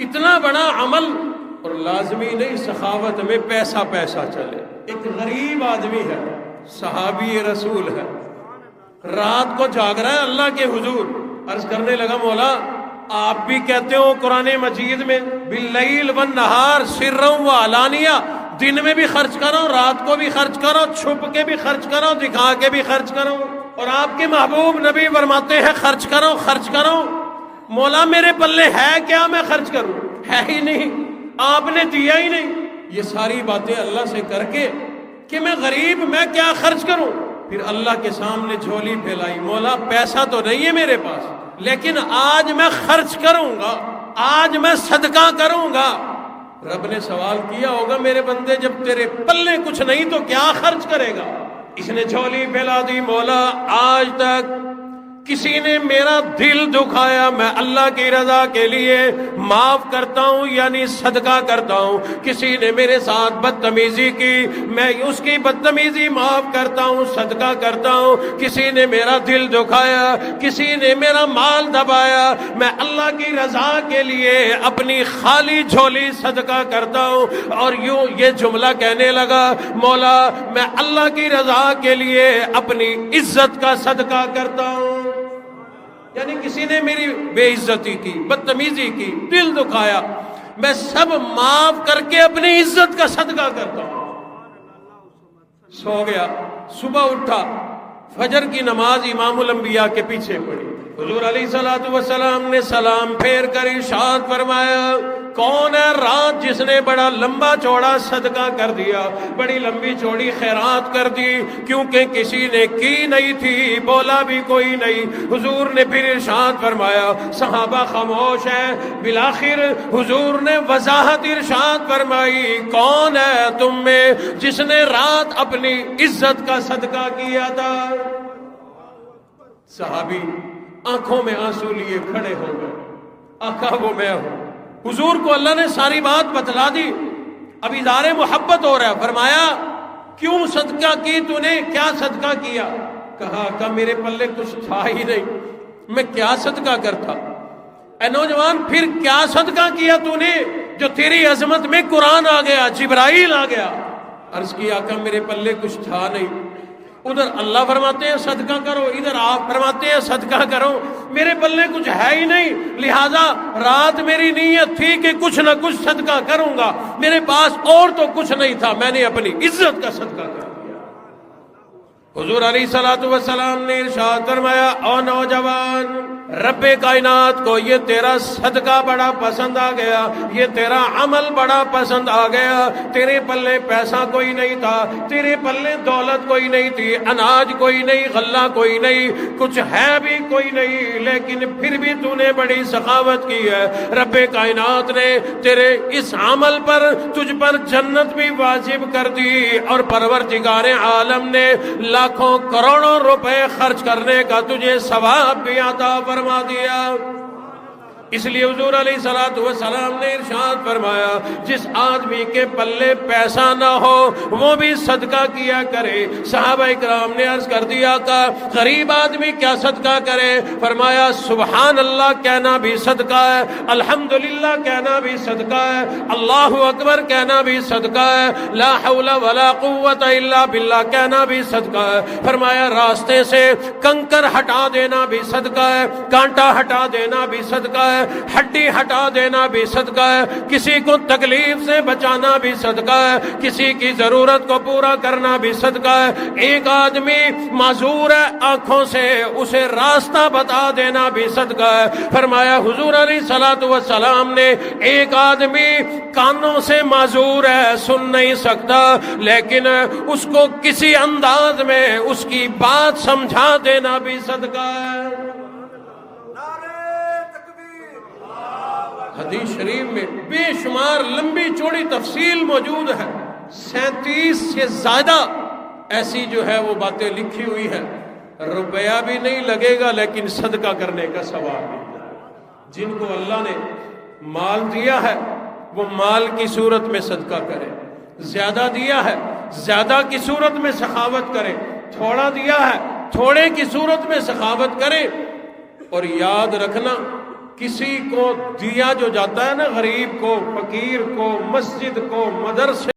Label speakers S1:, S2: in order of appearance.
S1: اتنا بڑا عمل، اور لازمی نہیں سخاوت میں پیسہ پیسہ چلے. ایک غریب آدمی ہے، صحابی رسول ہے، رات کو جاگ رہا ہے اللہ کے حضور. عرض کرنے لگا مولا آپ بھی کہتے ہو قرآن مجید میں باللیل والنہار سرا و علانیہ، دن میں بھی خرچ کرو، رات کو بھی خرچ کرو، چھپ کے بھی خرچ کرو، دکھا کے بھی خرچ کرو. اور آپ کے محبوب نبی فرماتے ہیں خرچ کرو خرچ کرو. مولا میرے پلے ہے کیا میں خرچ کروں؟ ہے ہی نہیں، آپ نے دیا ہی نہیں. یہ ساری باتیں اللہ سے کر کے کہ میں غریب، میں کیا خرچ کروں. پھر اللہ کے سامنے جھولی پھیلائی، مولا پیسہ تو نہیں ہے میرے پاس، لیکن آج میں خرچ کروں گا، آج میں صدقہ کروں گا. رب نے سوال کیا ہوگا میرے بندے جب تیرے پلے کچھ نہیں تو کیا خرچ کرے گا؟ اس نے جھولی پھیلا دی، مولا آج تک کسی نے میرا دل دکھایا میں اللہ کی رضا کے لیے معاف کرتا ہوں یعنی صدقہ کرتا ہوں. کسی نے میرے ساتھ بدتمیزی کی میں اس کی بدتمیزی معاف کرتا ہوں، صدقہ کرتا ہوں. کسی نے میرا دل دکھایا، کسی نے میرا مال دبایا، میں اللہ کی رضا کے لیے اپنی خالی جھولی صدقہ کرتا ہوں. اور یوں یہ جملہ کہنے لگا، مولا میں اللہ کی رضا کے لیے اپنی عزت کا صدقہ کرتا ہوں. یعنی کسی نے میری بے عزتی کی، بدتمیزی کی، دل دکھایا، میں سب معاف کر کے اپنی عزت کا صدقہ کرتا ہوں. سو گیا، صبح اٹھا، فجر کی نماز امام الانبیاء کے پیچھے پڑھی. حضور علیہ الصلوۃ والسلام نے سلام پھیر کر ارشاد فرمایا، کون ہے رات جس نے بڑا لمبا چوڑا صدقہ کر دیا، بڑی لمبی چوڑی خیرات کر دی، کیونکہ کسی نے کی نہیں تھی، بولا بھی کوئی نہیں. حضور نے پھر ارشاد فرمایا، صحابہ خاموش ہیں. بالآخر حضور نے وضاحت ارشاد فرمائی، کون ہے تم میں جس نے رات اپنی عزت کا صدقہ کیا تھا؟ صحابی آنکھوں میں آنسو لیے کھڑے ہو گئے. آقا وہ میں ہوں. حضور کو اللہ نے ساری بات بتلا دی. اب اظہار محبت ہو رہا ہے. فرمایا کیوں صدقہ کی تو نے؟ کیا صدقہ کیا؟ کہا کہ میرے پلے کچھ تھا ہی نہیں، میں کیا صدقہ کرتا. اے نوجوان پھر کیا صدقہ کیا تو نے جو تیری عظمت میں قرآن آ گیا، جبرائیل آ گیا؟ عرض کیا کہ میرے پلے کچھ تھا نہیں. ادھر اللہ فرماتے ہیں صدقہ کرو، ادھر آپ فرماتے ہیں صدقہ کرو. میرے پلے کچھ ہے ہی نہیں، لہذا رات میری نیت تھی کہ کچھ نہ کچھ صدقہ کروں گا. میرے پاس اور تو کچھ نہیں تھا، میں نے اپنی عزت کا صدقہ کر دیا. حضور علیہ الصلوۃ والسلام نے ارشاد فرمایا، او نوجوان رب کائنات کو یہ تیرا صدقہ بڑا پسند آ گیا، یہ تیرا عمل بڑا پسند آ گیا. تیرے پلے پیسہ کوئی نہیں تھا، تیرے پلے دولت کوئی نہیں تھی، اناج کوئی نہیں، غلہ کوئی نہیں، کچھ ہے بھی کوئی نہیں، لیکن پھر بھی تو نے بڑی سخاوت کی ہے. رب کائنات نے تیرے اس عمل پر تجھ پر جنت بھی واجب کر دی، اور پروردگار عالم نے لاکھوں کروڑوں روپے خرچ کرنے کا تجھے ثواب بھی عطا فرما دیا. اس لیے حضور علیہ الصلوۃ والسلام نے ارشاد فرمایا، جس آدمی کے پلے پیسہ نہ ہو وہ بھی صدقہ کیا کرے. صحابہ اکرام نے عرض کر دیا کہ غریب آدمی کیا صدقہ کرے؟ فرمایا سبحان اللہ کہنا بھی صدقہ ہے، الحمدللہ کہنا بھی صدقہ ہے، اللہ اکبر کہنا بھی صدقہ ہے، لا حول ولا قوت الا باللہ کہنا بھی صدقہ ہے. فرمایا راستے سے کنکر ہٹا دینا بھی صدقہ ہے، کانٹا ہٹا دینا بھی صدقہ ہے، ہڈی ہٹا دینا بھی صدقہ ہے، کسی کو تکلیف سے بچانا بھی صدقہ ہے، کسی کی ضرورت کو پورا کرنا بھی صدقہ ہے. ایک آدمی معذور ہے آنکھوں سے، اسے راستہ بتا دینا بھی صدقہ ہے. فرمایا حضور علیہ الصلوۃ والسلام نے ایک آدمی کانوں سے معذور ہے، سن نہیں سکتا، لیکن اس کو کسی انداز میں اس کی بات سمجھا دینا بھی صدقہ ہے. حدیث شریف میں بے شمار لمبی چوڑی تفصیل موجود ہے، 37 سے زیادہ ایسی جو ہے وہ باتیں لکھی ہوئی ہیں. روپیہ بھی نہیں لگے گا لیکن صدقہ کرنے کا ثواب بھی. جن کو اللہ نے مال دیا ہے وہ مال کی صورت میں صدقہ کرے، زیادہ دیا ہے زیادہ کی صورت میں سخاوت کرے، تھوڑا دیا ہے تھوڑے کی صورت میں سخاوت کرے. اور یاد رکھنا کسی کو دیا جو جاتا ہے نا، غریب کو، فقیر کو، مسجد کو، مدرسے